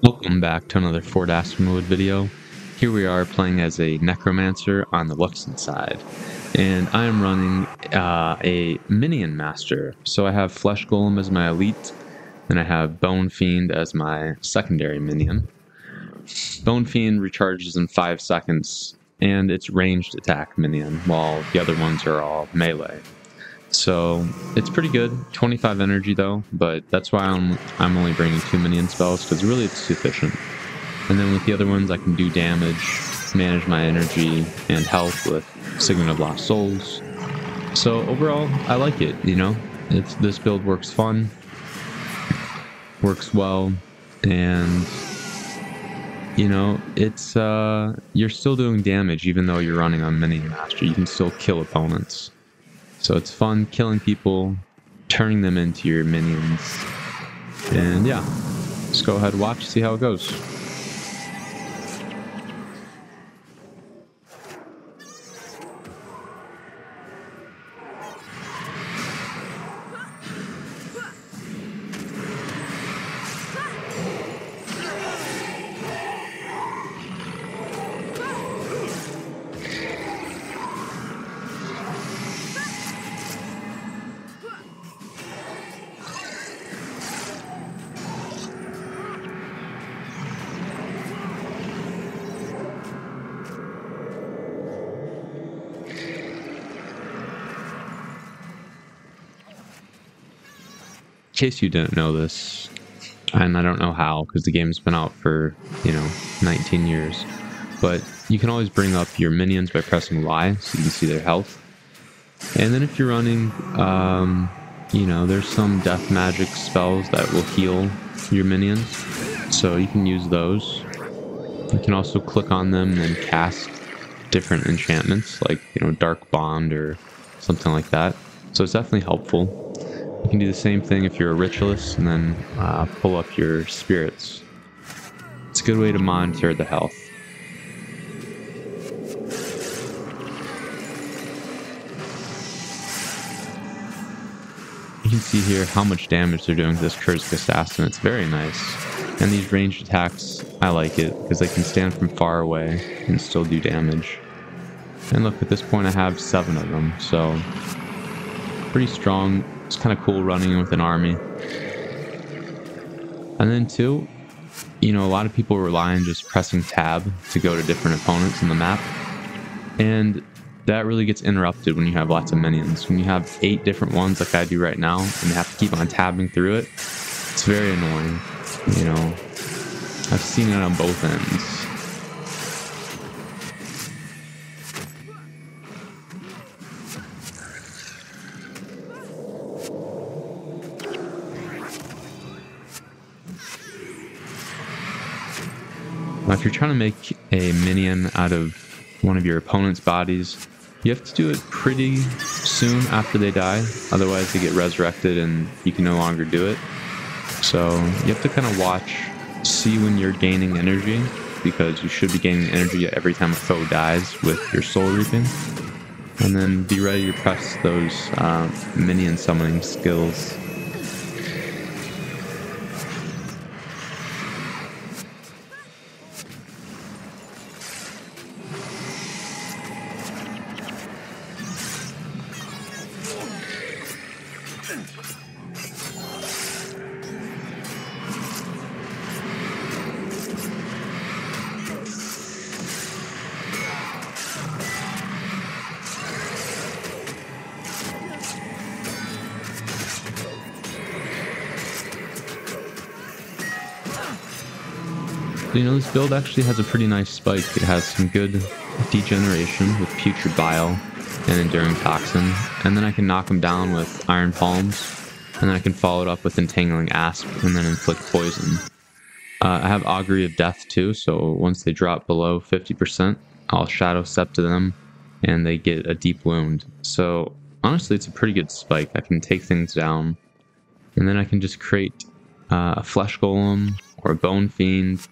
Welcome back to another Fort Aspenwood video. Here we are playing as a Necromancer on the Luxon side. And I am running a Minion Master. So I have Flesh Golem as my elite, and I have Bone Fiend as my secondary minion. Bone Fiend recharges in 5 seconds, and it's ranged attack minion, while the other ones are all melee. So it's pretty good. 25 energy though, but that's why I'm only bringing 2 minion spells, because really it's sufficient. And then with the other ones I can do damage, manage my energy and health with Signet of Lost Souls. So overall I like it, you know. This build works fun, works well, and you know, it's you're still doing damage even though you're running on Minion Master. You can still kill opponents. So it's fun killing people, turning them into your minions. And yeah, let's go ahead and watch, see how it goes. In case you didn't know this, and I don't know how because the game's been out for, 19 years, but you can always bring up your minions by pressing Y so you can see their health. And then if you're running, there's some death magic spells that will heal your minions, so you can use those. You can also click on them and cast different enchantments like, Dark Bond or something like that. So it's definitely helpful. You can do the same thing if you're a ritualist and then pull up your spirits. It's a good way to monitor the health. You can see here how much damage they're doing to this Cursed Assassin. It's very nice. And these ranged attacks, I like it because they can stand from far away and still do damage. And look, at this point I have 7 of them, so pretty strong. It's kind of cool running with an army. And then too, a lot of people rely on just pressing tab to go to different opponents in the map. And that really gets interrupted when you have lots of minions. When you have 8 different ones like I do right now, and you have to keep on tabbing through it, it's very annoying. I've seen it on both ends. Now, if you're trying to make a minion out of one of your opponent's bodies, you have to do it pretty soon after they die, otherwise they get resurrected and you can no longer do it. So you have to kind of watch, see when you're gaining energy, because you should be gaining energy every time a foe dies with your soul reaping. And then be ready to press those minion summoning skills. This build actually has a pretty nice spike. It has some good degeneration with Putrid Bile and Enduring Toxin, and then I can knock them down with Iron Palms, and then I can follow it up with Entangling Asp, and then inflict poison. I have Augury of Death too, so once they drop below 50%, I'll Shadow Step to them, and they get a deep wound. So honestly, it's a pretty good spike. I can take things down, and then I can just create a Flesh Golem or a Bone Fiend.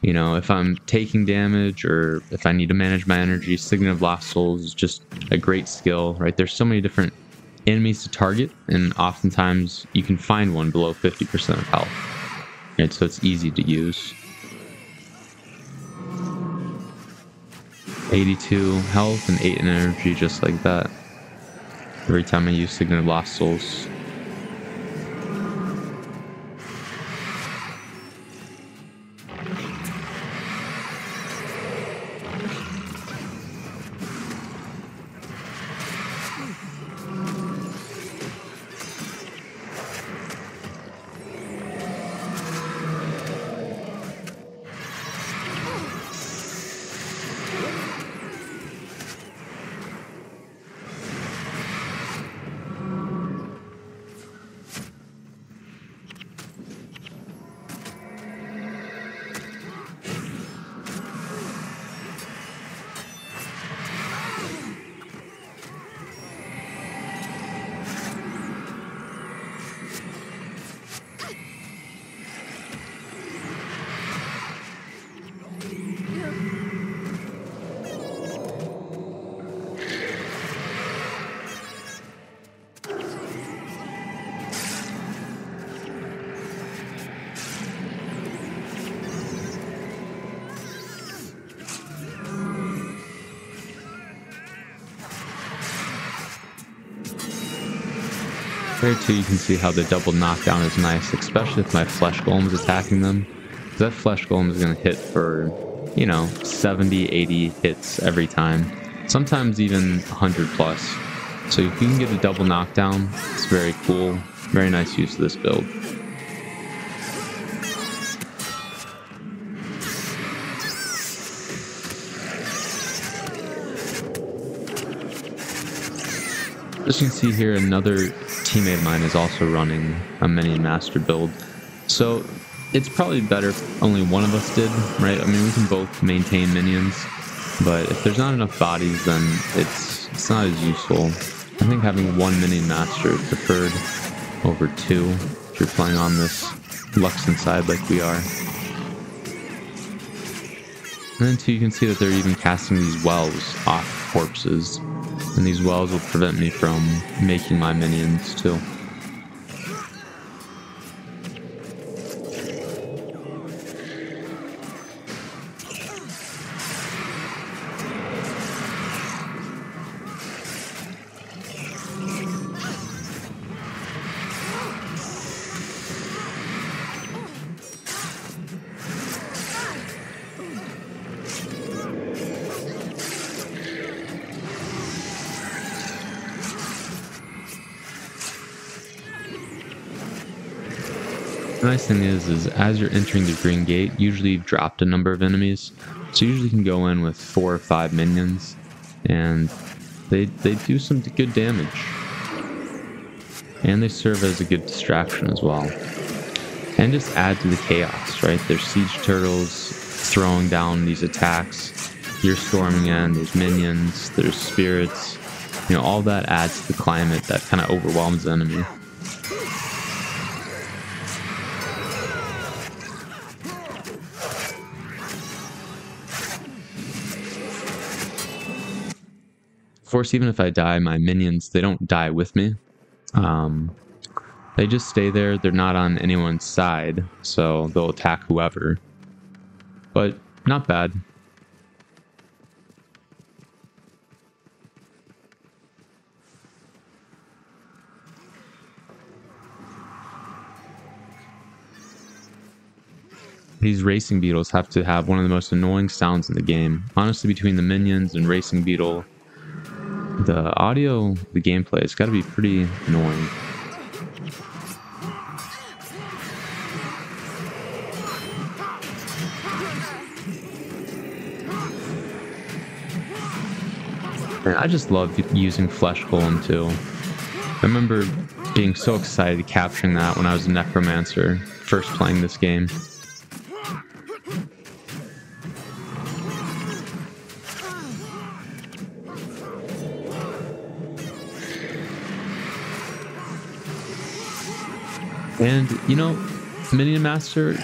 If I'm taking damage or if I need to manage my energy, Signet of Lost Souls is just a great skill, right? There's so many different enemies to target, and oftentimes you can find one below 50% of health. Right, so it's easy to use. 82 health and 8 in energy, just like that. Every time I use Signet of Lost Souls. There too, you can see how the double knockdown is nice, especially if my flesh golem is attacking them. Because that flesh golem is going to hit for, you know, 70, 80 hits every time. Sometimes even 100 plus. So if you can get a double knockdown, it's very cool. Very nice use of this build. As you can see here, another teammate of mine is also running a Minion Master build. So it's probably better if only one of us did, right? I mean, we can both maintain minions, but if there's not enough bodies, then it's not as useful. I think having one Minion Master is preferred over two if you're playing on this Luxon side like we are. And then too, you can see that they're even casting these wells off corpses. And these wells will prevent me from making my minions too. The nice thing is as you're entering the green gate, usually you've dropped a number of enemies. So you usually can go in with 4 or 5 minions, and they do some good damage. And they serve as a good distraction as well. And just add to the chaos, right? There's siege turtles throwing down these attacks. You're storming in, there's minions, there's spirits. You know, all that adds to the climate that kind of overwhelms the enemy. Of course, even if I die, my minions, they don't die with me. They just stay there. They're not on anyone's side, so they'll attack whoever. But not bad. These racing beetles have to have one of the most annoying sounds in the game. Honestly, between the minions and racing beetle, the audio, the gameplay, it's got to be pretty annoying. And I just love using Flesh Golem too. I remember being so excited capturing that when I was a Necromancer, first playing this game. And, you know, Minion Master,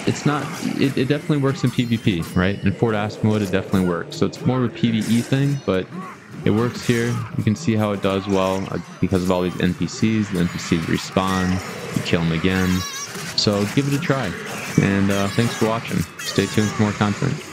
it's not, it definitely works in PvP, right? In Fort Aspenwood, it definitely works. So it's more of a PvE thing, but it works here. You can see how it does well because of all these NPCs. The NPCs respawn, you kill them again. So give it a try. And thanks for watching. Stay tuned for more content.